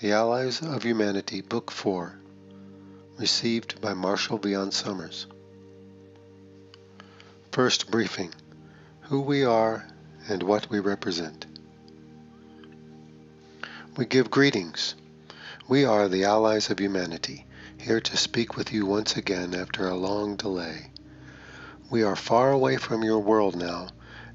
The Allies of Humanity, Book 4, received by Marshall Beyond Summers. First briefing: who we are and what we represent. We give greetings. We are the Allies of Humanity, here to speak with you once again after a long delay. We are far away from your world now,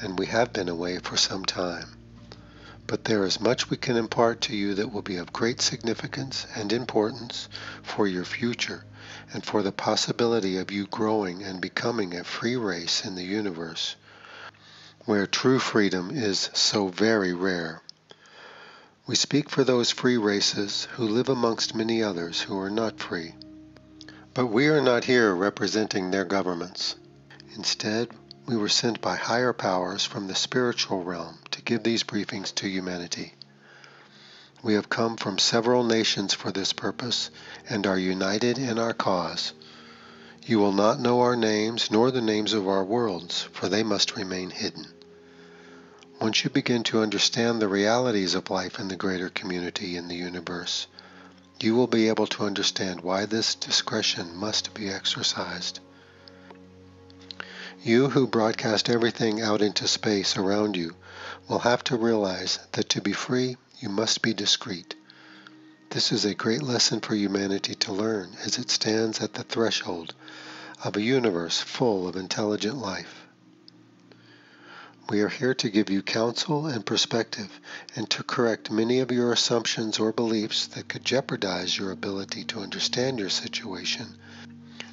and we have been away for some time. But there is much we can impart to you that will be of great significance and importance for your future and for the possibility of you growing and becoming a free race in the universe, where true freedom is so very rare. We speak for those free races who live amongst many others who are not free. But we are not here representing their governments. Instead, we were sent by higher powers from the spiritual realm to give these briefings to humanity. We have come from several nations for this purpose and are united in our cause. You will not know our names nor the names of our worlds, for they must remain hidden. Once you begin to understand the realities of life in the greater community in the universe, you will be able to understand why this discretion must be exercised. You who broadcast everything out into space around you will have to realize that to be free, you must be discreet. This is a great lesson for humanity to learn as it stands at the threshold of a universe full of intelligent life. We are here to give you counsel and perspective and to correct many of your assumptions or beliefs that could jeopardize your ability to understand your situation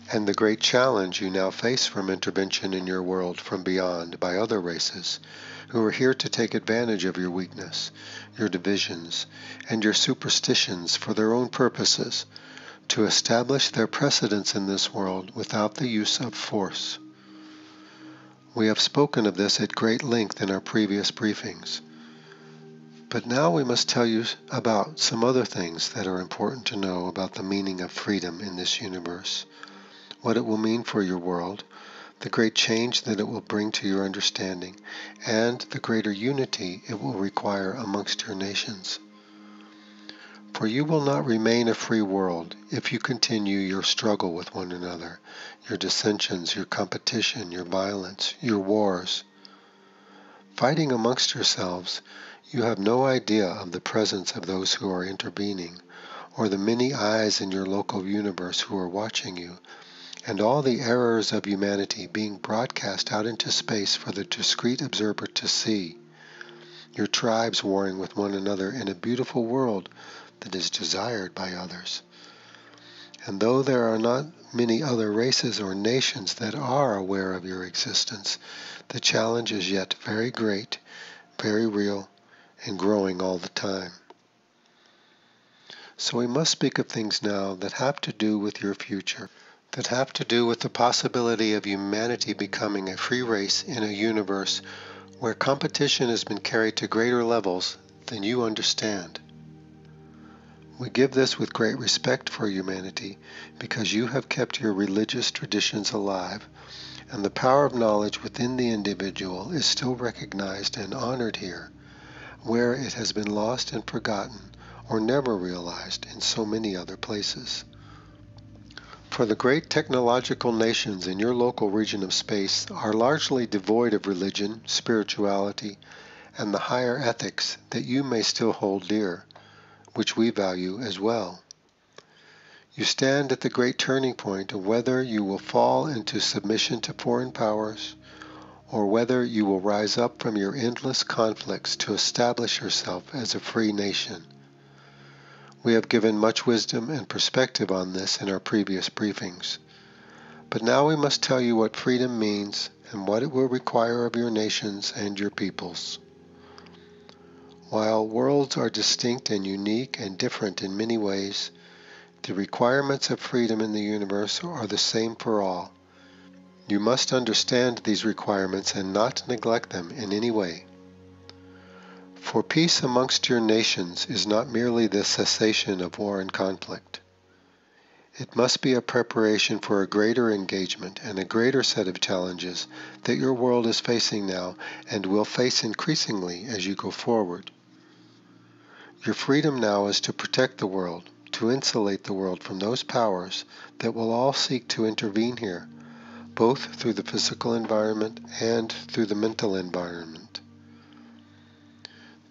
and the great challenge you now face from intervention in your world from beyond by other races who are here to take advantage of your weakness, your divisions, and your superstitions for their own purposes, to establish their precedence in this world without the use of force. We have spoken of this at great length in our previous briefings. But now we must tell you about some other things that are important to know about the meaning of freedom in this universe, what it will mean for your world, the great change that it will bring to your understanding, and the greater unity it will require amongst your nations. For you will not remain a free world if you continue your struggle with one another, your dissensions, your competition, your violence, your wars. Fighting amongst yourselves, you have no idea of the presence of those who are intervening, or the many eyes in your local universe who are watching you, and all the errors of humanity being broadcast out into space for the discreet observer to see. Your tribes warring with one another in a beautiful world that is desired by others. And though there are not many other races or nations that are aware of your existence, the challenge is yet very great, very real, and growing all the time. So we must speak of things now that have to do with your future, that have to do with the possibility of humanity becoming a free race in a universe where competition has been carried to greater levels than you understand. We give this with great respect for humanity because you have kept your religious traditions alive, and the power of knowledge within the individual is still recognized and honored here, where it has been lost and forgotten or never realized in so many other places. For the great technological nations in your local region of space are largely devoid of religion, spirituality, and the higher ethics that you may still hold dear, which we value as well. You stand at the great turning point of whether you will fall into submission to foreign powers, or whether you will rise up from your endless conflicts to establish yourself as a free nation. We have given much wisdom and perspective on this in our previous briefings. But now we must tell you what freedom means and what it will require of your nations and your peoples. While worlds are distinct and unique and different in many ways, the requirements of freedom in the universe are the same for all. You must understand these requirements and not neglect them in any way. For peace amongst your nations is not merely the cessation of war and conflict. It must be a preparation for a greater engagement and a greater set of challenges that your world is facing now and will face increasingly as you go forward. Your freedom now is to protect the world, to insulate the world from those powers that will all seek to intervene here, both through the physical environment and through the mental environment.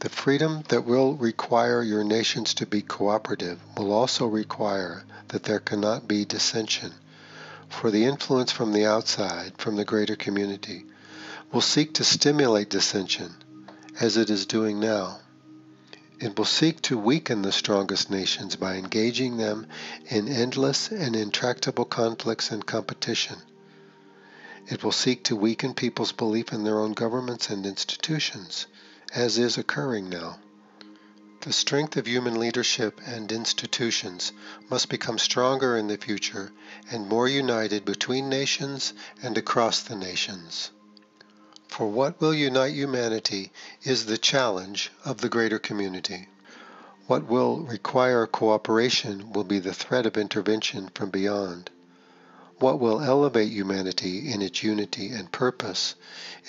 The freedom that will require your nations to be cooperative will also require that there cannot be dissension, for the influence from the outside, from the greater community, will seek to stimulate dissension, as it is doing now. It will seek to weaken the strongest nations by engaging them in endless and intractable conflicts and competition. It will seek to weaken people's belief in their own governments and institutions, as is occurring now. The strength of human leadership and institutions must become stronger in the future and more united between nations and across the nations. For what will unite humanity is the challenge of the greater community. What will require cooperation will be the threat of intervention from beyond. What will elevate humanity in its unity and purpose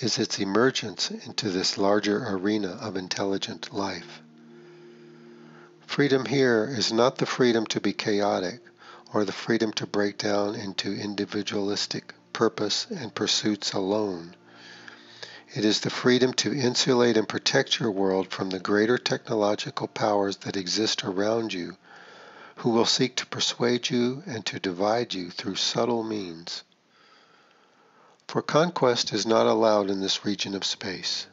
is its emergence into this larger arena of intelligent life. Freedom here is not the freedom to be chaotic or the freedom to break down into individualistic purpose and pursuits alone. It is the freedom to insulate and protect your world from the greater technological powers that exist around you, who will seek to persuade you and to divide you through subtle means. For conquest is not allowed in this region of space.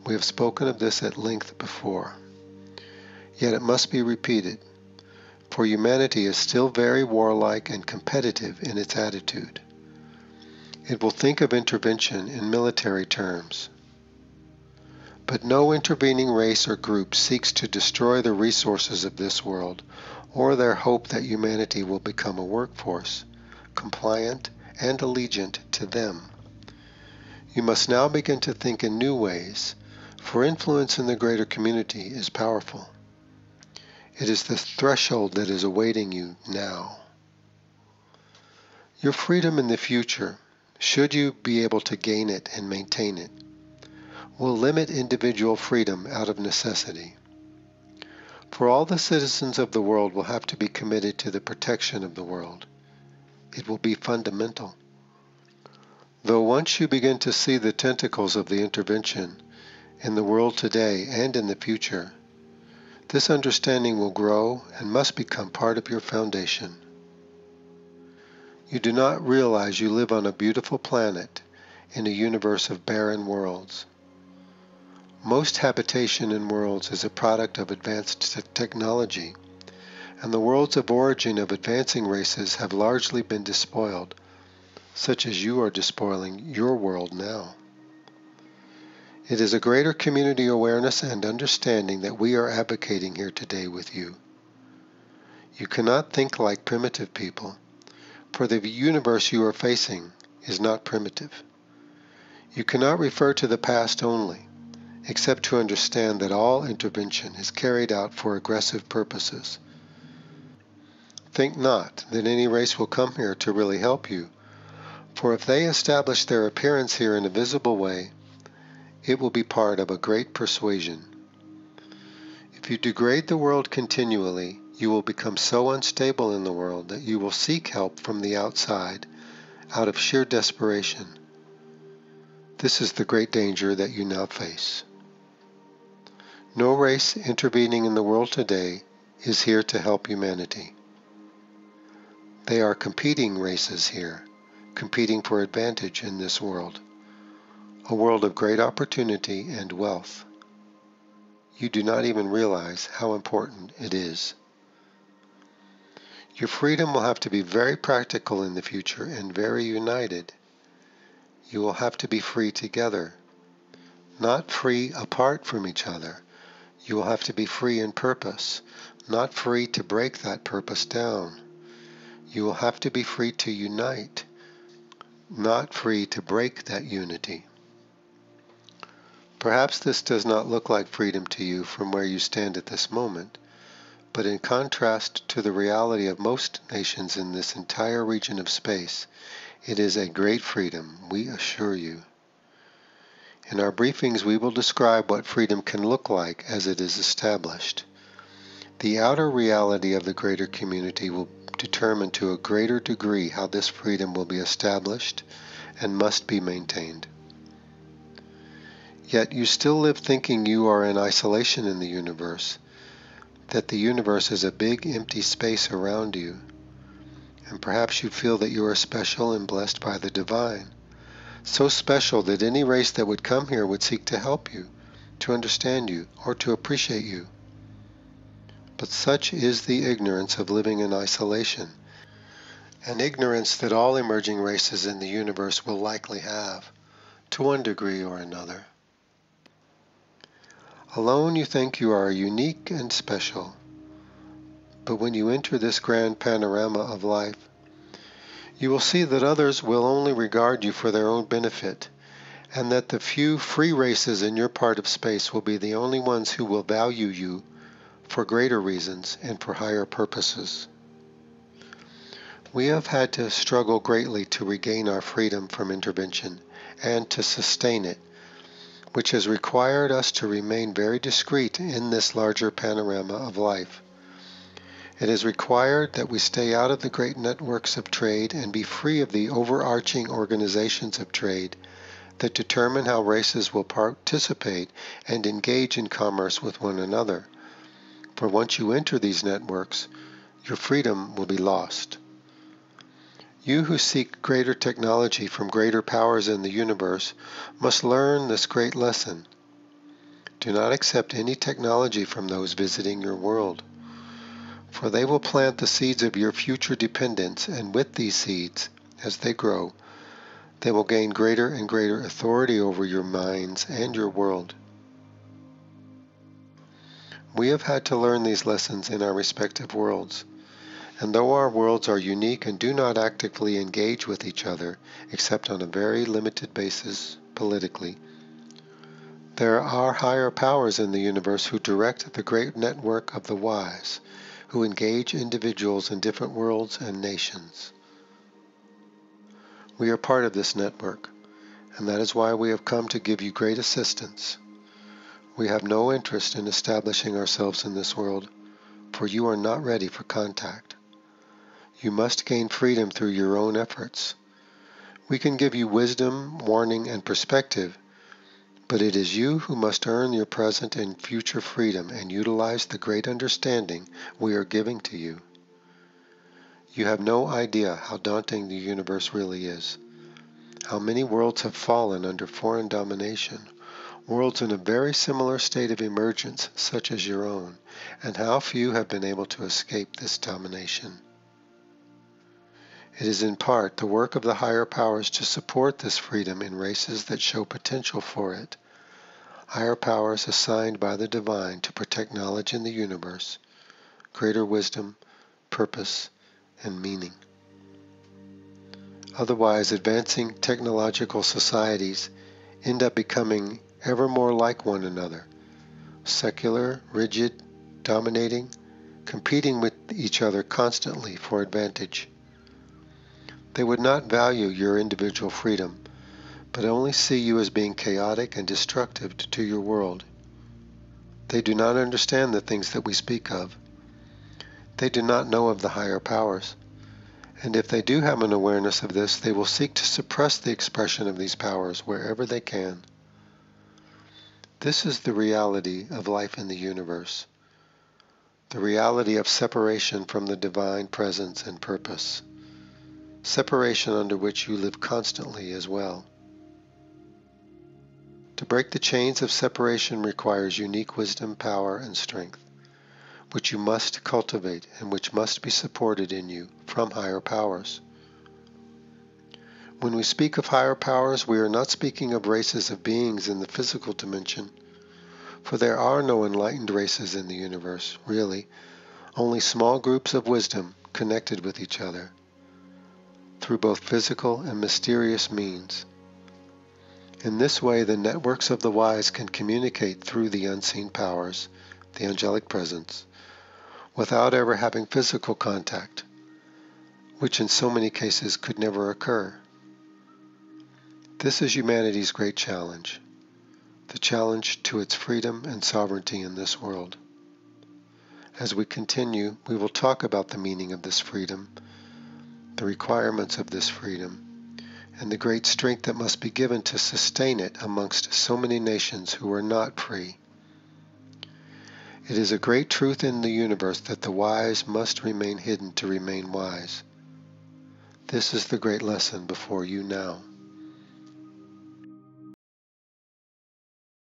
We have spoken of this at length before. Yet it must be repeated, for humanity is still very warlike and competitive in its attitude. It will think of intervention in military terms. But no intervening race or group seeks to destroy the resources of this world, or their hope that humanity will become a workforce, compliant and allegiant to them. You must now begin to think in new ways, for influence in the greater community is powerful. It is the threshold that is awaiting you now. Your freedom in the future, should you be able to gain it and maintain it, will limit individual freedom out of necessity. For all the citizens of the world will have to be committed to the protection of the world. It will be fundamental. Though once you begin to see the tentacles of the intervention in the world today and in the future, this understanding will grow and must become part of your foundation. You do not realize you live on a beautiful planet in a universe of barren worlds. Most habitation in worlds is a product of advanced technology, and the worlds of origin of advancing races have largely been despoiled, such as you are despoiling your world now. It is a greater community awareness and understanding that we are advocating here today with you. You cannot think like primitive people, for the universe you are facing is not primitive. You cannot refer to the past only, except to understand that all intervention is carried out for aggressive purposes. Think not that any race will come here to really help you, for if they establish their appearance here in a visible way, it will be part of a great persuasion. If you degrade the world continually, you will become so unstable in the world that you will seek help from the outside out of sheer desperation. This is the great danger that you now face. No race intervening in the world today is here to help humanity. They are competing races here, competing for advantage in this world, a world of great opportunity and wealth. You do not even realize how important it is. Your freedom will have to be very practical in the future and very united. You will have to be free together, not free apart from each other. You will have to be free in purpose, not free to break that purpose down. You will have to be free to unite, not free to break that unity. Perhaps this does not look like freedom to you from where you stand at this moment, but in contrast to the reality of most nations in this entire region of space, it is a great freedom, we assure you. In our briefings, we will describe what freedom can look like as it is established. The outer reality of the greater community will determine to a greater degree how this freedom will be established and must be maintained. Yet you still live thinking you are in isolation in the universe, that the universe is a big empty space around you, and perhaps you feel that you are special and blessed by the divine, so special that any race that would come here would seek to help you, to understand you, or to appreciate you. But such is the ignorance of living in isolation, an ignorance that all emerging races in the universe will likely have, to one degree or another. Alone you think you are unique and special, but when you enter this grand panorama of life, you will see that others will only regard you for their own benefit, and that the few free races in your part of space will be the only ones who will value you for greater reasons and for higher purposes. We have had to struggle greatly to regain our freedom from intervention and to sustain it, which has required us to remain very discreet in this larger panorama of life. It has required that we stay out of the great networks of trade and be free of the overarching organizations of trade that determine how races will participate and engage in commerce with one another. For once you enter these networks, your freedom will be lost. You who seek greater technology from greater powers in the universe must learn this great lesson. Do not accept any technology from those visiting your world, for they will plant the seeds of your future dependence, and with these seeds, as they grow, they will gain greater and greater authority over your minds and your world. We have had to learn these lessons in our respective worlds. And though our worlds are unique and do not actively engage with each other, except on a very limited basis politically, there are higher powers in the universe who direct the great network of the wise, who engage individuals in different worlds and nations. We are part of this network, and that is why we have come to give you great assistance. We have no interest in establishing ourselves in this world, for you are not ready for contact. You must gain freedom through your own efforts. We can give you wisdom, warning, and perspective, but it is you who must earn your present and future freedom and utilize the great understanding we are giving to you. You have no idea how daunting the universe really is, how many worlds have fallen under foreign domination, worlds in a very similar state of emergence such as your own, and how few have been able to escape this domination. It is in part the work of the higher powers to support this freedom in races that show potential for it, higher powers assigned by the divine to protect knowledge in the universe, greater wisdom, purpose, and meaning. Otherwise, advancing technological societies end up becoming ever more like one another, secular, rigid, dominating, competing with each other constantly for advantage. They would not value your individual freedom, but only see you as being chaotic and destructive to your world. They do not understand the things that we speak of. They do not know of the higher powers, and if they do have an awareness of this, they will seek to suppress the expression of these powers wherever they can. This is the reality of life in the universe, the reality of separation from the divine presence and purpose. Separation under which you live constantly as well. To break the chains of separation requires unique wisdom, power, and strength, which you must cultivate and which must be supported in you from higher powers. When we speak of higher powers, we are not speaking of races of beings in the physical dimension, for there are no enlightened races in the universe, really, only small groups of wisdom connected with each other through both physical and mysterious means. In this way, the networks of the wise can communicate through the unseen powers, the angelic presence, without ever having physical contact, which in so many cases could never occur. This is humanity's great challenge. the challenge to its freedom and sovereignty in this world. As we continue, we will talk about the meaning of this freedom, the requirements of this freedom, and the great strength that must be given to sustain it amongst so many nations who are not free. It is a great truth in the universe that the wise must remain hidden to remain wise. This is the great lesson before you now.